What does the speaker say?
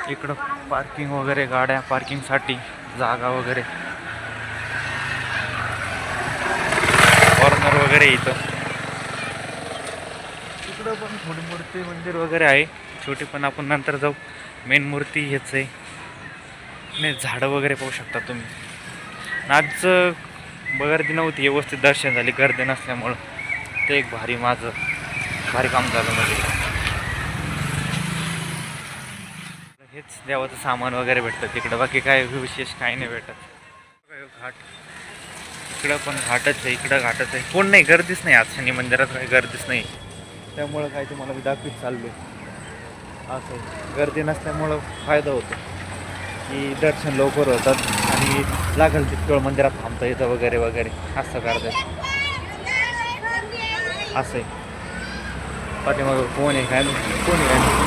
इकडं पार्किंग वगैरे, गाड्या पार्किंगसाठी जागा वगैरे, कॉर्नर वगैरे इथं. इकडं पण थोडी मूर्ती मंदिर वगैरे आहे छोटी, पण आपण नंतर जाऊ. मेन मूर्ती हेच आहे. नाही, झाडं वगैरे पाहू शकता तुम्ही. आज गर्दी नव्हती, व्यवस्थित दर्शन झाली गर्दी नसल्यामुळं. ते एक भारी काम झालं म्हणजे. हेच देवाचं सामान वगैरे भेटतं तिकडं, बाकी काय विशेष काही नाही भेटत. घाट, इकडं पण घाटच आहे, इकडं घाटच आहे. कोण नाही, गर्दीच नाही आज शनी मंदिरात, काही गर्दीच नाही. त्यामुळं काय तुम्हाला मी दाखवीत चाललो असं. गर्दी नसल्यामुळं फायदा होतो की दर्शन लवकर होतात आणि लागेल तितकं मंदिरात थांबता येतं वगैरे वगैरे असं करतात. असं आहे. पाठीमागं कोण आहे काय, कोण आहे काय.